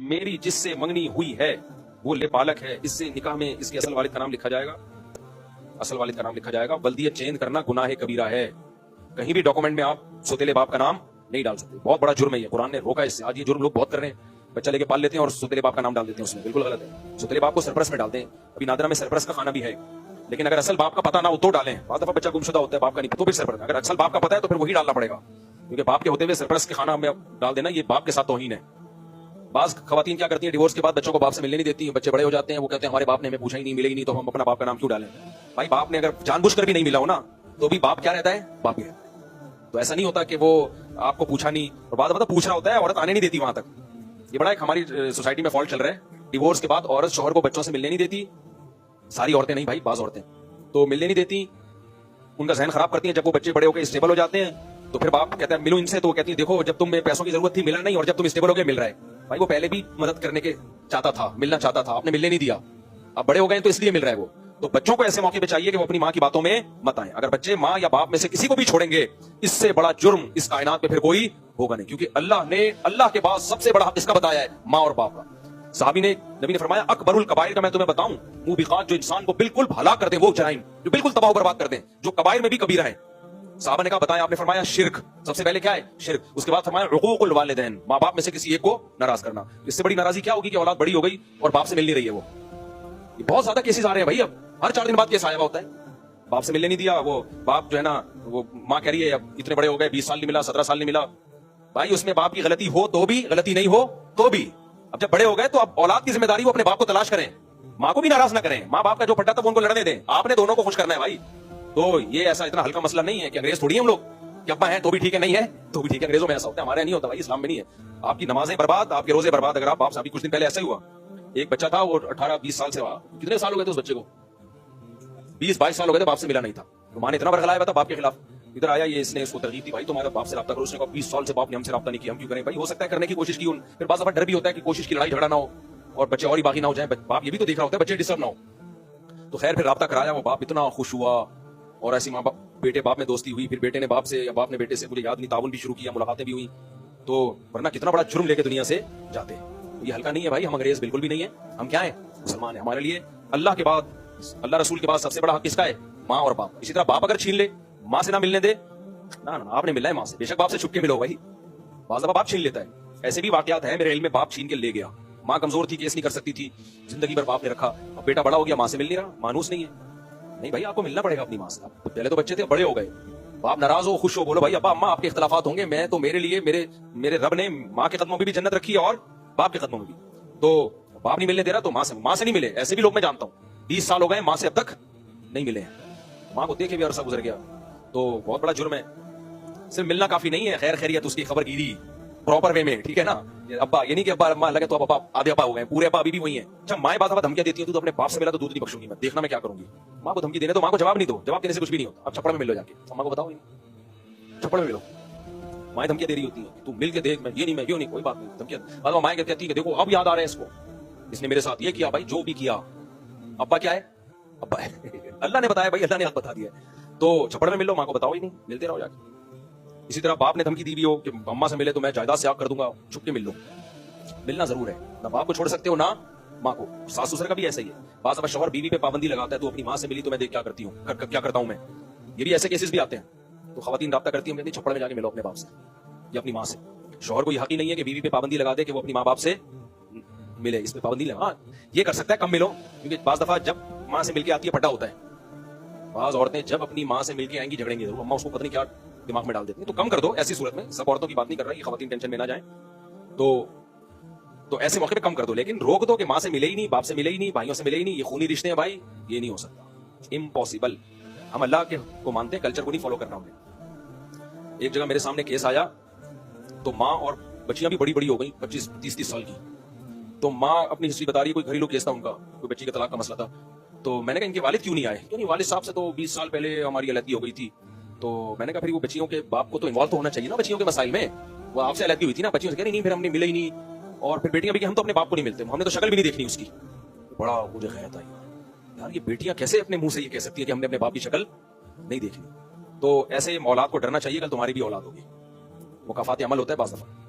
मेरी जिससे मंगनी हुई है वो लेपालक है, इससे निकाह में इसके असल वालिद का नाम लिखा जाएगा, असल वालिद का नाम लिखा जाएगा। बल्दियत चेंज करना गुनाह कबीरा है। कहीं भी डॉक्यूमेंट में आप सौतेले बाप का नाम नहीं डाल सकते, बहुत बड़ा जुर्म है ये, कुरान ने रोका इससे। आज ये जुर्म लोग बहुत कर रहे हैं, बच्चा लेके पाल लेते हैं और सौतेले बाप का नाम डाल देते हैं उसमें, बिल्कुल गलत है। सौतेले बाप को सरपरस्त में डालते हैं, अभी नादरा में सरपरस्त का खाना भी है, लेकिन अगर असल बाप का पता ना हो तो डालें। बहुत दफा बच्चा गुमशुदा होता है, बाप का नहीं तो भी सरपरस्त, अगर असल बाप का पता है तो फिर वही डालना पड़ेगा, क्योंकि बाप के होते हुए सरपरस्त के खाना में डाल देना ये बाप के साथ तौहीन है। बाज खवातीन क्या करती हैं, डिवोर्स के बाद बच्चों को बाप से मिलने नहीं देती हैं, बच्चे बड़े हो जाते हैं, वो कहते हैं हमारे बाप ने हमें पूछा ही नहीं, मिले ही नहीं, तो हम अपना बाप का नाम क्यों डालें। भाई बाप ने अगर जानबूझकर भी नहीं मिला हो ना तो भी बाप क्या रहता है, बाप ही रहता है। तो ऐसा नहीं होता कि वो आपको पूछा नहीं, और बाद मतलब पूछ रहा होता है, औरत आने नहीं देती वहां तक। ये बड़ा एक हमारी सोसाइटी में फॉल्ट चल रहा है, डिवोर्स के बाद औरत शौहर को बच्चों से मिलने नहीं देती, सारी औरतें नहीं भाई, बाज औरतें तो मिलने नहीं देती, उनका जहन खराब करती हैं। जब वो बच्चे बड़े होकर स्टेबल हो जाते हैं तो फिर बाप कहता है मिलो इनसे, तो वो कहती है देखो जब तुम्हें पैसों की जरूरत थी मिला नहीं, और जब तुम स्टेबल हो गए मिल रहा है। भाई वो पहले भी मदद करने के चाहता था, मिलना चाहता था, आपने मिलने नहीं दिया, अब बड़े हो गए तो इसलिए मिल रहा है वो। तो बच्चों को ऐसे मौके पे चाहिए कि वो अपनी माँ की बातों में मत आए। अगर बच्चे माँ या बाप में से किसी को भी छोड़ेंगे, इससे बड़ा जुर्म इस कायनात में फिर कोई होगा नहीं, क्योंकि अल्लाह के बाद सबसे बड़ा हक इसका बताया है, माँ और बाप का। साहबी ने, नबी ने फरमाया अकबरुल कबाइर का मैं तुम्हें बताऊं, मुबिकात जो इंसान को बिल्कुल भला कर दे, वो जराइम जो बिल्कुल तबाह बर्बाद कर दे, जो कबाइर में भी कबीरा है। साहबा ने कहा बताया, आपने फरमाया शिर्क, सबसे पहले क्या है शिर्क, उसके बाद फरमाया उकूकुल वालिदैन, माँ बाप में से किसी एक को नाराज करना। इससे बड़ी नाराजगी क्या होगी कि औलाद बड़ी हो गई और बाप से मिल नहीं रही है। वो ये बहुत ज्यादा केसेस आ रहे हैं भाई, अब हर 4 दिन बाद केस आया हुआ होता है, बाप से मिलने नहीं दिया, वो बाप जो है ना, वो माँ कह रही है अब इतने बड़े हो गए, 20 साल नहीं मिला, 17 साल नहीं मिला। भाई उसमें बाप की गलती हो तो भी, गलती नहीं हो तो भी, अब जब बड़े हो गए तो अब औलाद की जिम्मेदारी वो अपने बाप को तलाश करें, माँ को भी नाराज ना करें। माँ बाप का जो फटा था वो उनको लड़ने दें, आपने दोनों को खुश करना है भाई। तो ये ऐसा इतना हल्का मसला नहीं है कि अंग्रेज थोड़ी हम लोग कि अब्बा है तो भी ठीक है, नहीं है तो भी ठीक है। अंग्रेजों में ऐसा होता है, हमारे नहीं होता भाई, इस्लाम में नहीं है। आपकी नमाजें बर्बाद, आपके रोजे बर्बाद। अगर आप बाप से, अभी कुछ दिन पहले ऐसा ही हुआ, एक बच्चा था वो 18-20 साल से, कितने साल हो गए थे उस बच्चे को, 20-22 साल हो गए थे, बाप से मिला नहीं था। तो माँ ने इतना बरगलाया हुआ था बाप के खिलाफ, इधर आया ये, इसने इसको तरगीब दी भाई तुम्हारे बाप से रब्ता करो। उसने कहा 20 साल से बाप ने हमसे रब्ता नहीं किया, हम क्यों करें भाई। हो सकता है करने की कोशिश की, फिर बाज़ दफा डर भी होता है कि कोशिश की लड़ाई झगड़ा ना हो और बच्चे और ही बाकी ना हो जाए। बाप ये भी तो देख रहा होता है बच्चे डिस्टर्ब ना हो। तो खैर फिर रब्ता कराया, वो बाप इतना खुश हुआ, और ऐसी माँ बाप बेटे बाप में दोस्ती हुई, फिर बेटे ने बाप से या बाप ने बेटे से, मुझे याद नहीं, ताउन भी शुरू किया, मुलाकातें भी हुई। तो वरना कितना बड़ा जुर्म लेके दुनिया से जाते हैं। ये हल्का नहीं है भाई, हम अंग्रेज बिल्कुल भी नहीं है, हम क्या है, मुसलमान है। हमारे लिए अल्लाह के बाद, अल्लाह रसूल के बाद सबसे बड़ा हक किसका है, माँ और बाप। इसी तरह बाप अगर छीन ले, माँ से ना मिलने दे, ना ना आपने मिलना है माँ से, बेशक बाप से छुप के मिलो भाई, बाज़ दफा बाप छीन लेता है। ऐसे भी वाकयात है मेरे इल्म में, बाप छीन के ले गया, माँ कमजोर थी, केस नहीं कर सकती थी, जिंदगी भर बाप ने रखा, अब बेटा बड़ा हो गया, माँ से मिल नहीं रहा, मानूस नहीं है। नहीं भाई आपको मिलना पड़ेगा अपनी माँ से। पहले तो बच्चे थे, बड़े हो गए, बाप नाराज हो खुश हो, बोलो भाई अब्बा अम्मा आपके इख्तलाफात होंगे, मैं तो मेरे लिए मेरे रब ने माँ के कदमों में भी जन्नत रखी है और बाप के कदमों में भी। तो बाप नहीं मिलने दे रहा तो माँ से नहीं मिले। ऐसे भी लोग मैं जानता हूँ 20 साल हो गए माँ से अब तक नहीं मिले हैं, माँ को देखे भी अरसा गुजर गया, तो बहुत बड़ा जुर्म है। सिर्फ मिलना काफी नहीं है, खैर खैरियत उसकी खबर गिरी प्रॉपर वे में, ठीक है ना। अब्बा ये नहीं कि अब्बा अम्मा लगे तो अब आधे अब्बा हो गए, पूरे अब्बा अभी भी वही है। अच्छा माँ बात धमकियां देती है, तू तो अपने बाप से मिला तो दूध नहीं बख्शूंगी मैं, देखना मैं क्या करूंगी। माँ को धमकी देने तो माँ को जवाब नहीं दो, जवाब देने से कुछ भी नहीं होता। अब छप्पड़ में मिलो जाके, अम्मा को बताओ छप्पड़ में मिलो, माँ धमकियां दे रही होती है, तू मिल के देख, मैं ये नहीं, मैं क्यों नहीं, कोई बात नहीं, धमकियां। माँ कहती है देखो अब याद आ रहा है इसको, इसने मेरे साथ ये किया भाई, जो भी किया। अब्बा क्या है, अब्बा अल्लाह ने बताया भाई, अल्लाह ने हक बता दिया। तो छप्पड़ में मिलो, माँ को बताओ ही नहीं, मिलते रहो जाके। इसी तरह बाप ने धमकी दी भी हो कि अम्मा से मिले तो मैं जायदाद से आग कर दूंगा, छुप के मिल लो। मिलना जरूर है, ना बाप को छोड़ सकते हो ना माँ को। सास ससुर का भी ऐसा ही है, बात अब शौहर बीवी पे पाबंदी लगाता है, तो अपनी माँ से मिली तो मैं देख क्या करती हूँ, क्या करता हूँ मैं। ये भी ऐसे केसेस भी आते हैं, तो खवातीन राब्ता करती है, छप्पड़ में जाके मिलो अपने बाप से या अपनी माँ से। शौहर को यह हक ही नहीं है कि बीवी पे पाबंदी लगा दे कि वो अपनी माँ बाप से मिले, इस पे पाबंदी लगा। हाँ ये कर सकता है कम मिलो, क्योंकि बाज़ दफा जब माँ से मिलके आती है फटा होता है। बाज़ औरतें जब अपनी माँ से मिलके आएंगी झगड़ेंगी जरूर, अम्मा उसको पता नहीं क्या दिमाग में डाल देती है। तो कम कर दो ऐसी सूरत में, सब औरतों की बात नहीं कर रहा, ये खवातीन टेंशन में ना जाए, तो ऐसे मौके पे कम कर दो। लेकिन रोक दो कि माँ से मिले ही नहीं, बाप से मिले ही नहीं, भाइयों से मिले ही नहीं, ये खूनी रिश्ते हैं भाई, ये नहीं हो सकता, इम्पॉसिबल। हम अल्लाह के को मानते हैं, कल्चर को नहीं फॉलो करना हमने। एक जगह मेरे सामने केस आया, तो माँ और बच्चियां भी बड़ी बड़ी हो गई, 25-30 साल की। तो माँ अपनी हिस्ट्री बता रही, कोई घरेलू केस था उनका, कोई बच्ची के तलाक का मसला था। तो मैंने कहा इनके वालिद क्यों नहीं आए, क्यों नहीं, वालिद साहब से तो 20 साल पहले हमारी अलहदगी हो गई थी। तो मैंने कहा फिर वो बच्चियों के बाप को तो इन्वॉल्व तो होना चाहिए ना बच्चियों के मसाइल में, वो आपसे अलहदगी हुई थी ना, बच्चियों से कह नहीं फिर हमने मिले ही नहीं। और फिर बेटियां भी कि हम तो अपने बाप को नहीं मिलते, हमने तो शक्ल भी नहीं देखनी उसकी। बड़ा मुझे ख्याल था यार, ये बेटियां कैसे अपने मुंह से ये कह सकती है कि हमने अपने बाप की शक्ल नहीं देखनी। तो ऐसे औलाद को डरना चाहिए, कल तुम्हारी भी औलाद होगी। मुकाफात अमल होता है बाज़ दफा।